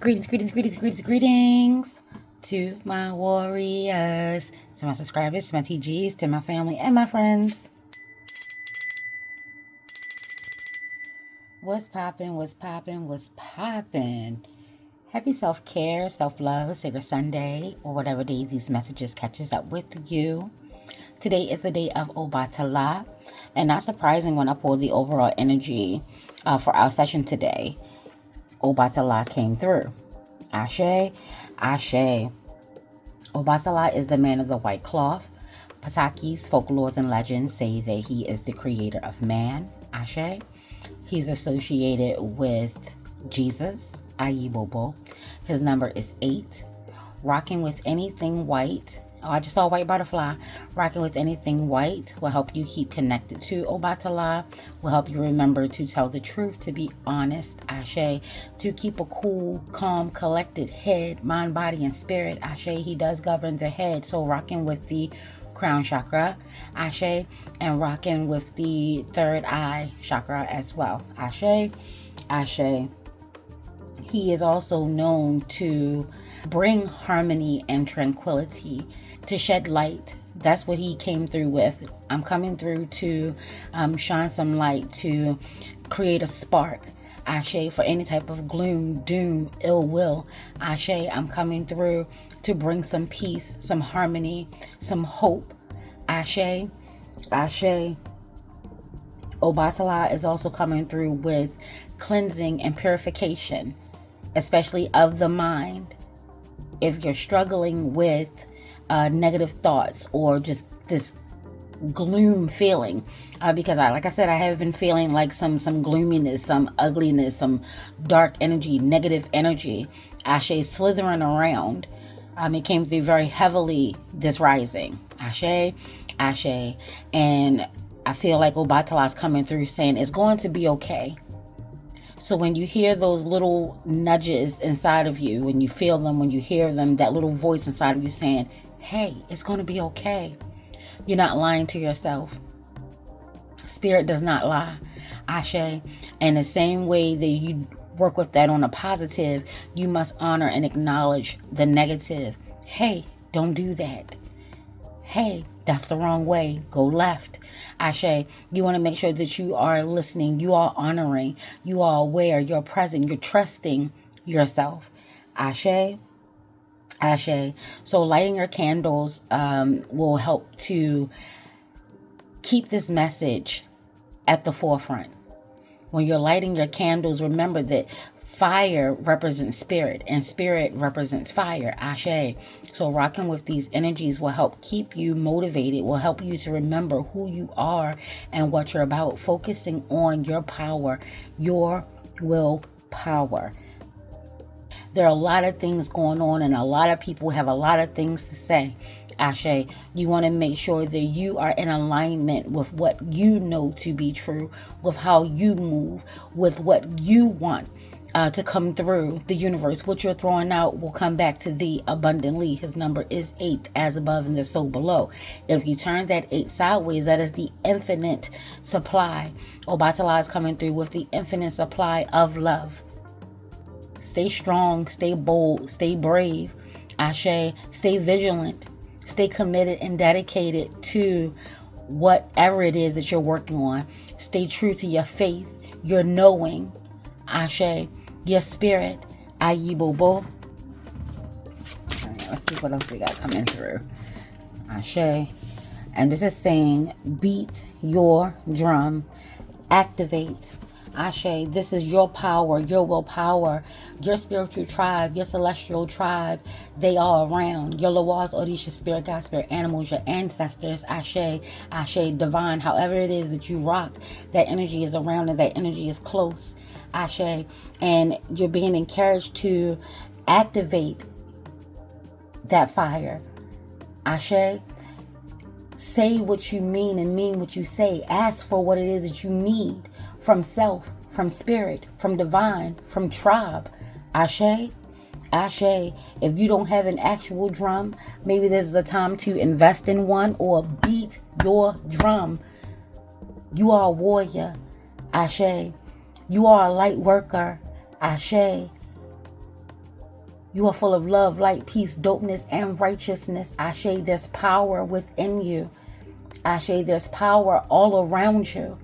Greetings to my warriors, to my subscribers, to my TGs, to my family and my friends. What's poppin'? Happy self-care, self-love, Sacred Sunday, or whatever day these messages catches up with you. Today is the day of Obatala, and not surprising when I pulled the overall energy for our session today. Obatala came through. Ashe. Obatala is the man of the white cloth. Patakis, folklores, and legends say that he is the creator of man. Ashe. He's associated with Jesus. Ayibobo. His number is 8. Rocking with anything white. Oh, I just saw a white butterfly. Rocking with anything white will help you keep connected to Obatala. Will help you remember to tell the truth, to be honest. Ashe. To keep a cool, calm, collected head, mind, body, and spirit. Ashe. He does govern the head. So rocking with the crown chakra. Ashe. And rocking with the third eye chakra as well. Ashe. He is also known to bring harmony and tranquility, to shed light. That's what he came through with. I'm coming through to shine some light, to create a spark. Ashe, for any type of gloom, doom, ill will. Ashe, I'm coming through to bring some peace, some harmony, some hope. Ashe. Obatala is also coming through with cleansing and purification, especially of the mind. If you're struggling with negative thoughts or just this gloom feeling, because like I said, I have been feeling like some gloominess, some ugliness, some dark energy, negative energy, Ashe, slithering around. It came through very heavily this rising. Ashe. And I feel like Obatala is coming through saying it's going to be okay. So when you hear those little nudges inside of you, when you feel them, when you hear them, that little voice inside of you saying, hey, it's going to be okay. You're not lying to yourself. Spirit does not lie. Ashe. And the same way that you work with that on a positive, you must honor and acknowledge the negative. Hey, don't do that. Hey, that's the wrong way. Go left. Ashe. You want to make sure that you are listening, you are honoring, you are aware, you're present, you're trusting yourself. Ashe. So lighting your candles will help to keep this message at the forefront. When you're lighting your candles, remember that fire represents spirit and spirit represents fire. Ashe. So rocking with these energies will help keep you motivated, will help you to remember who you are and what you're about, focusing on your power, your willpower. There are a lot of things going on and a lot of people have a lot of things to say. Ashe. You want to make sure that you are in alignment with what you know to be true, with how you move, with what you want to come through the universe. What you're throwing out will come back to thee abundantly. His number is 8, as above and so below. If you turn that 8 sideways, that is the infinite supply. Obatala is coming through with the infinite supply of love. Stay strong, stay bold, stay brave. Ashe. Stay vigilant, stay committed and dedicated to whatever it is that you're working on. Stay true to your faith, your knowing. Ashe. Your spirit. Ayibobo. Alright, let's see what else we got coming through. Ashe. And this is saying, beat your drum. Activate. Ashe. This is your power, your willpower, your spiritual tribe, your celestial tribe. They are around. Your Lawaz, Odisha, spirit, God, spirit, animals, your ancestors. Ashe. Divine. However it is that you rock, that energy is around and that energy is close. Ashe. And you're being encouraged to activate that fire. Ashe. Say what you mean and mean what you say. Ask for what it is that you need from self, from spirit, from divine, from tribe. Ashe. If you don't have an actual drum, maybe this is the time to invest in one or beat your drum. You are a warrior. Ashe. You are a light worker. Ashe. You are full of love, light, peace, dopeness, and righteousness. Ashe, there's power within you. Ashe, there's power all around you.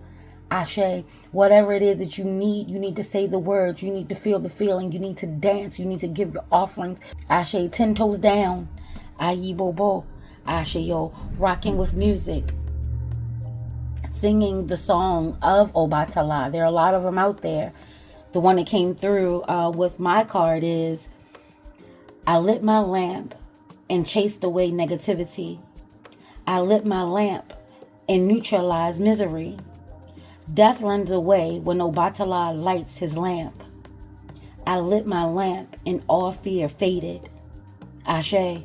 Ashe, whatever it is that you need to say the words. You need to feel the feeling. You need to dance. You need to give your offerings. Ashe, 10 toes down. Ayi bobo. Ashe, yo, rocking with music. Singing the song of Obatala. There are a lot of them out there. The one that came through with my card is, I lit my lamp and chased away negativity. I lit my lamp and neutralized misery. Death runs away when Obatala lights his lamp. I lit my lamp and all fear faded. Ashe.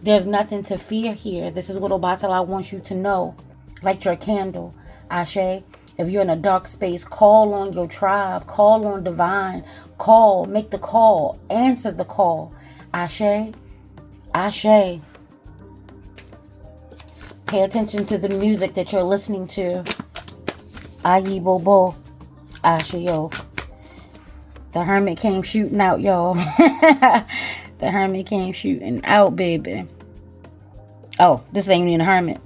There's nothing to fear here. This is what Obatala wants you to know. Light your candle. Ashe. If you're in a dark space, call on your tribe. Call on divine. Call. Make the call. Answer the call. Ashe. Ashe. Pay attention to the music that you're listening to. Ayi bobo. Ashe, yo. The hermit came shooting out, y'all. The hermit came shooting out, baby. Oh, this ain't even a hermit.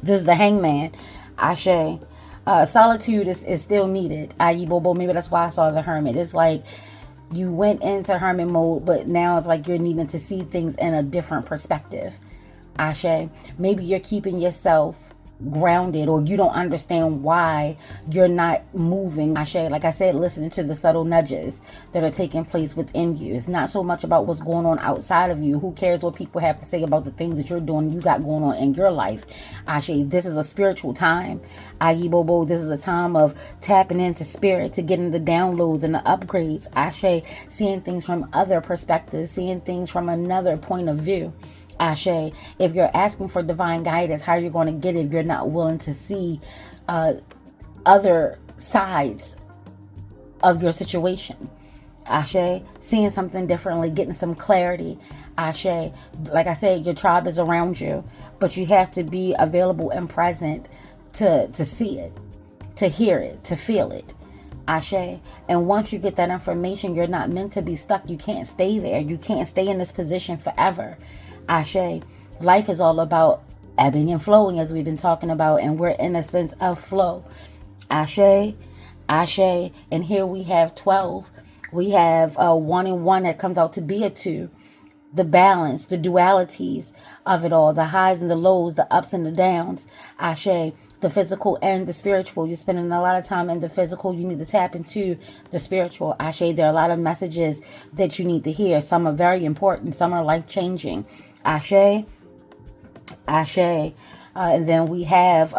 This is the hangman. Ashe. Solitude is still needed. Ayi bobo. Maybe that's why I saw the hermit. It's like you went into hermit mode, but now it's like you're needing to see things in a different perspective. Ashe. Maybe you're keeping yourself grounded, or you don't understand why you're not moving. Ashe, like I said, listening to the subtle nudges that are taking place within you. It's not so much about what's going on outside of you. Who cares what people have to say about the things that you're doing, you got going on in your life? Ashe, this is a spiritual time. Ayi bobo, this is a time of tapping into spirit, to getting the downloads and the upgrades. Ashe, seeing things from other perspectives, seeing things from another point of view. Ashe, if you're asking for divine guidance, how are you going to get it if you're not willing to see other sides of your situation? Ashe, seeing something differently, getting some clarity. Ashe, like I said, your tribe is around you, but you have to be available and present to see it, to hear it, to feel it. Ashe. And once you get that information, you're not meant to be stuck. You can't stay there. You can't stay in this position forever. Ashe. Life is all about ebbing and flowing, as we've been talking about, and we're in a sense of flow. Ashe. Ashe. And here we have 12. We have 1 and 1 that comes out to be a 2. The balance, the dualities of it all, the highs and the lows, the ups and the downs. Ashe. The physical and the spiritual. You're spending a lot of time in the physical. You need to tap into the spiritual. Ashe. There are a lot of messages that you need to hear. Some are very important. Some are life-changing. Ashe. Ashe. And then we have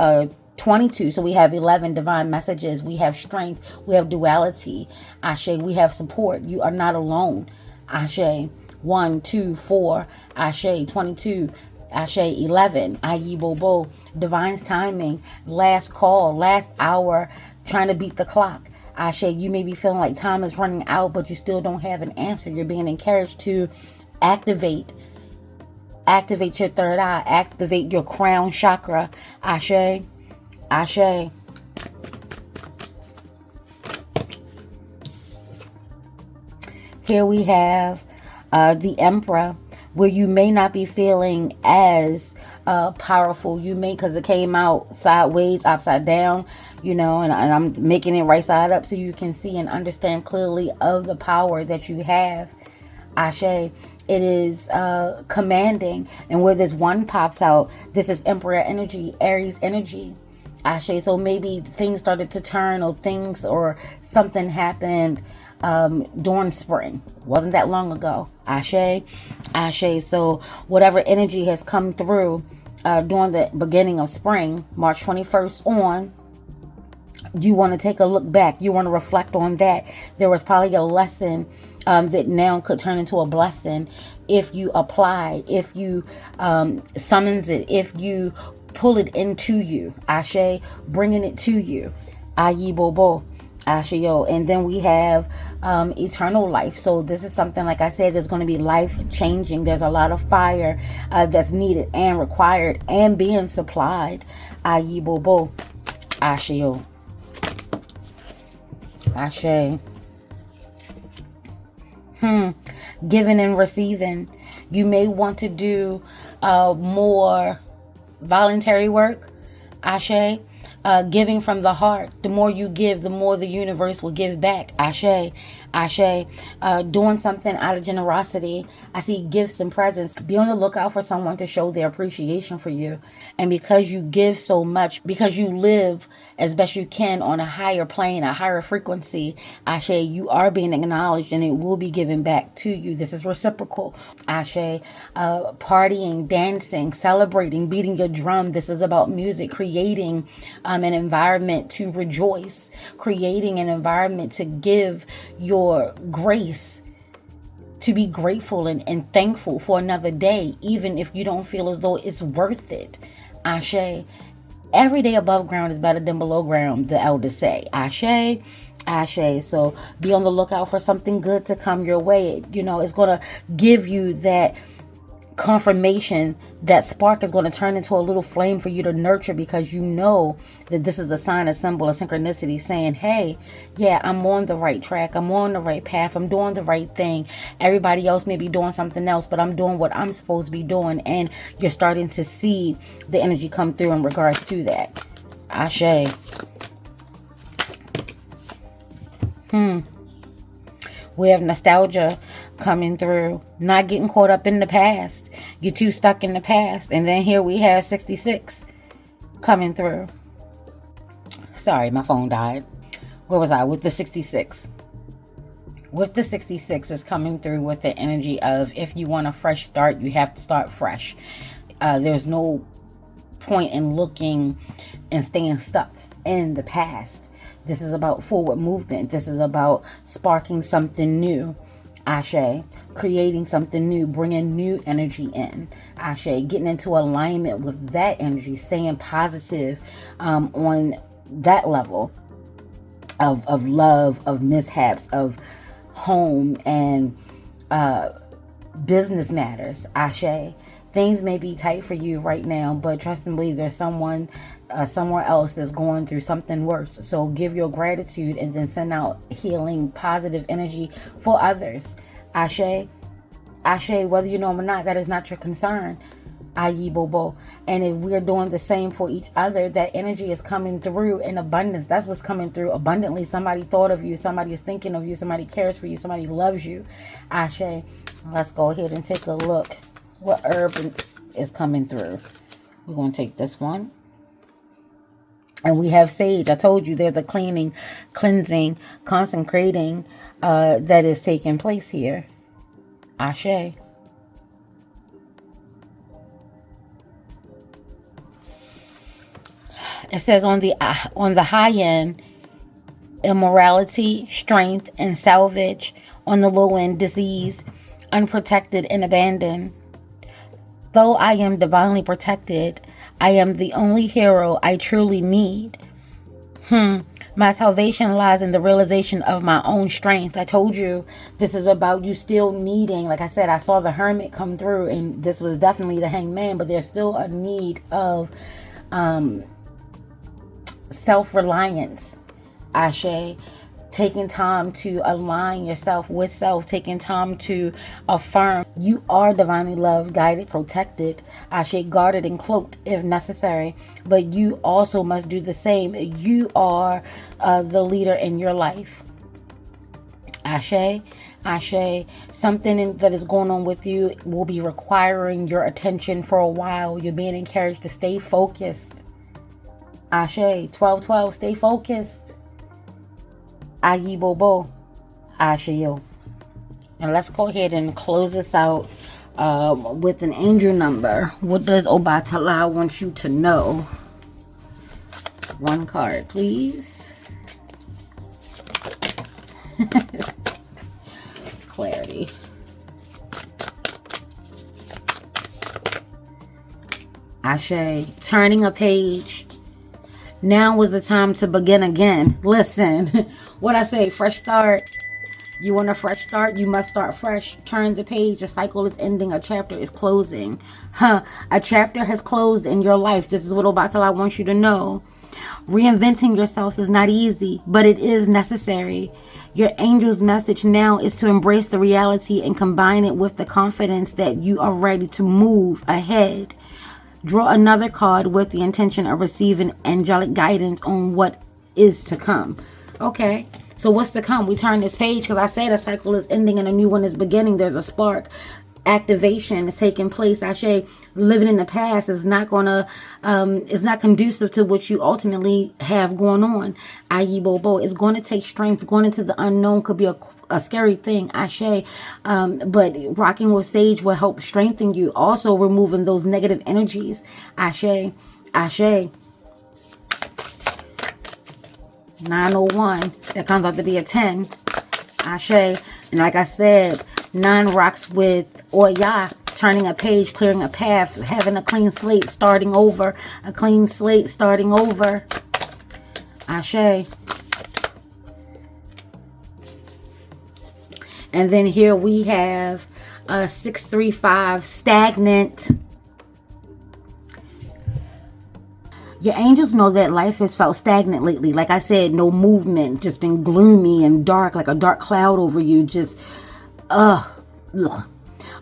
22. So we have 11 divine messages. We have strength. We have duality. Ashe. We have support. You are not alone. Ashe. 1, 2, 4. Ashe. 22. Ashe. 11. Ayi bobo. Divine's timing. Last call. Last hour. Trying to beat the clock. Ashe. You may be feeling like time is running out, but you still don't have an answer. You're being encouraged to activate your third eye. Activate your crown chakra. Ashe. Ashe. Here we have the Emperor, where you may not be feeling as powerful. You may, because it came out sideways, upside down, you know, and I'm making it right side up so you can see and understand clearly of the power that you have. Ashe. It is commanding, and where this 1 pops out, this is Emperor energy, Aries energy. Ashe. So maybe things started to turn, or something happened during spring. Wasn't that long ago. Ashe. Ashe. So whatever energy has come through during the beginning of spring, March 21st on, you want to take a look back. You want to reflect on that. There was probably a lesson that now could turn into a blessing if you apply, if you summons it, if you pull it into you. Ashe. Bringing it to you. Ayi bobo. Ashe-yo. And then we have eternal life. So this is something, like I said, there's going to be life changing. There's a lot of fire that's needed and required and being supplied. Ayi bobo. Ashe-yo. Ashe. giving and receiving. You may want to do more voluntary work, Ashe. Giving from the heart. The more you give, the more the universe will give back. Ashe. Ashe. Doing something out of generosity. I see gifts and presents. Be on the lookout for someone to show their appreciation for you. And because you give so much, because you live as best you can on a higher plane, a higher frequency, Ashe, you are being acknowledged and it will be given back to you. This is reciprocal. Ashe. Partying, dancing, celebrating, beating your drum. This is about music, creating an environment to rejoice, creating an environment to give your grace, to be grateful and thankful for another day, even if you don't feel as though it's worth it. Ashe. Every day above ground is better than below ground, the elders say. Ashe. Ashe. So be on the lookout for something good to come your way. You know, it's going to give you that confirmation. That spark is going to turn into a little flame for you to nurture, because you know that this is a sign, a symbol, a synchronicity saying, hey, yeah, I'm on the right track. I'm on the right path. I'm doing the right thing. Everybody else may be doing something else, but I'm doing what I'm supposed to be doing. And you're starting to see the energy come through in regards to that. Ashe. We have nostalgia coming through, not getting caught up in the past. You're too stuck in the past. And then here we have 66 coming through. Sorry, my phone died. Where was I? With the 66. With the 66 is coming through with the energy of, if you want a fresh start, you have to start fresh. There's no point in looking and staying stuck in the past. This is about forward movement. This is about sparking something new. Ashe. Creating something new, bringing new energy in. Ashe. Getting into alignment with that energy, staying positive on that level of love, of mishaps, of home and business matters. Ashe. Things may be tight for you right now, but trust and believe there's someone somewhere else that's going through something worse. So give your gratitude and then send out healing, positive energy for others. Ashe. Ashe, whether you know them or not, that is not your concern. Ayi Bobo. And if we're doing the same for each other, that energy is coming through in abundance. That's what's coming through abundantly. Somebody thought of you. Somebody is thinking of you. Somebody cares for you. Somebody loves you. Ashe. Let's go ahead and take a look what herb is coming through. We're going to take this one. And we have sage. I told you there's a cleaning, cleansing, consecrating that is taking place here. Ashe. It says on the high end, immorality, strength, and salvage. On the low end, disease, unprotected and abandoned. Though I am divinely protected, I am the only hero I truly need. My salvation lies in the realization of my own strength. I told you this is about you still needing, like I said, I saw the hermit come through and this was definitely the hangman, but there's still a need of self-reliance. Ashe. Taking time to align yourself with self, taking time to affirm you are divinely loved, guided, protected, Ashe, guarded and cloaked if necessary, but you also must do the same. You are the leader in your life. Ashe. Ashe. Something that is going on with you will be requiring your attention for a while. You're being encouraged to stay focused. Ashe. 1212, stay focused. Ayi Bobo. Ashayo. And let's go ahead and close this out with an angel number. What does Obatala want you to know? One card, please. Clarity. Ashe. Turning a page. Now was the time to begin again. Listen. What I say, fresh start. You want a fresh start? You must start fresh. Turn the page. A cycle is ending. A chapter is closing. A chapter has closed in your life. This is what Obatala wants you to know. Reinventing yourself is not easy, but it is necessary. Your angel's message now is to embrace the reality and combine it with the confidence that you are ready to move ahead. Draw another card with the intention of receiving angelic guidance on what is to come. Okay, so what's to come? We turn this page because I said a cycle is ending and a new one is beginning. There's a spark. Activation is taking place. I say living in the past is not gonna is not conducive to what you ultimately have going on. I.e. Bobo, it's going to take strength. Going into the unknown could be a scary thing, Ashe. But rocking with sage will help strengthen you. Also removing those negative energies. Ashe. Ashe. 901. That comes out to be a 10. Ashe. And like I said, 9 rocks with Oya, turning a page, clearing a path, having a clean slate, starting over. A clean slate, starting over. Ashe. And then here we have 635, stagnant. Your angels know that life has felt stagnant lately. Like I said, no movement, just been gloomy and dark, like a dark cloud over you. Just, ugh.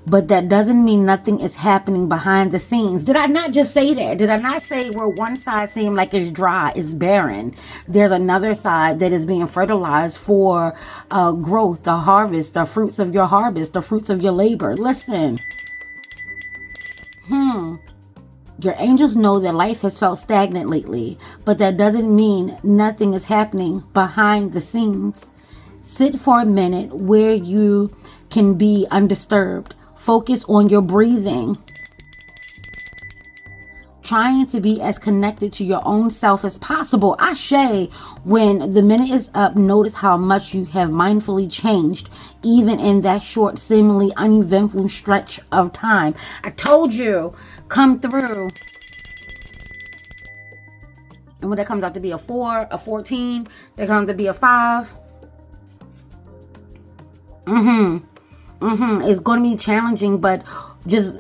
But that doesn't mean nothing is happening behind the scenes. Did I not just say that? Did I not say where one side seemed like it's dry, it's barren? There's another side that is being fertilized for growth, the harvest, the fruits of your harvest, the fruits of your labor. Listen. Your angels know that life has felt stagnant lately, but that doesn't mean nothing is happening behind the scenes. Sit for a minute where you can be undisturbed. Focus on your breathing. Trying to be as connected to your own self as possible. Ashe, when the minute is up, notice how much you have mindfully changed, even in that short, seemingly uneventful stretch of time. I told you, come through. And when that comes out to be a 4, a 14, that comes to be a 5. It's going to be challenging, but just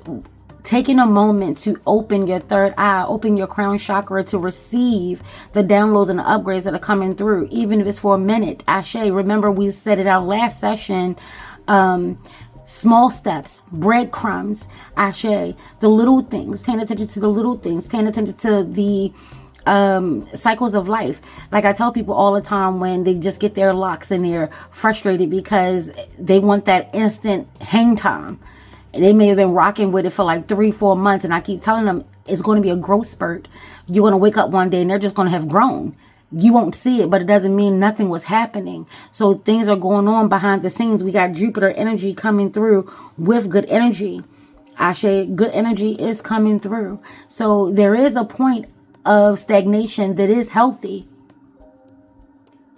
taking a moment to open your third eye, open your crown chakra to receive the downloads and the upgrades that are coming through, even if it's for a minute. Ashe, remember we said in our last session, small steps, breadcrumbs, Ashe, the little things, paying attention to the little things, paying attention to the cycles of life. Like I tell people all the time when they just get their locks and they're frustrated because they want that instant hang time. They may have been rocking with it for like 3-4 months, and I keep telling them it's going to be a growth spurt. You're going to wake up one day and they're just going to have grown. You won't see it, but it doesn't mean nothing was happening. So things are going on behind the scenes. We got Jupiter energy coming through with good energy. Ashe, good energy is coming through. So there is a point of stagnation that is healthy.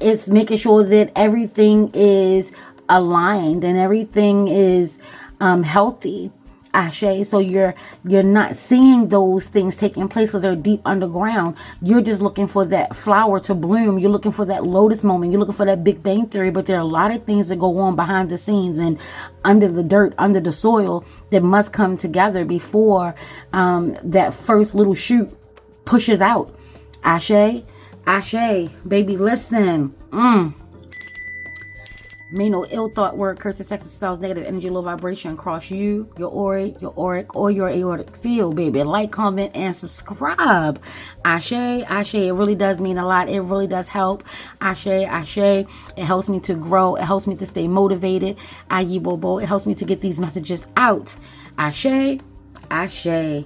It's making sure that everything is aligned and everything is healthy. Ashe. So you're not seeing those things taking place because they're deep underground. You're just looking for that flower to bloom. You're looking for that lotus moment. You're looking for that Big Bang Theory. But there are a lot of things that go on behind the scenes and under the dirt, under the soil, that must come together before that first little shoot pushes out. Ashe. Ashe. Baby, listen. May no ill thought, word, curse, text, spells, negative energy, low vibration cross you, your auric, or your aortic field, baby. Like, comment, and subscribe. Ashe, Ashe. It really does mean a lot. It really does help. Ashe, Ashe. It helps me to grow. It helps me to stay motivated. Ayi Bobo. It helps me to get these messages out. Ashe, Ashe.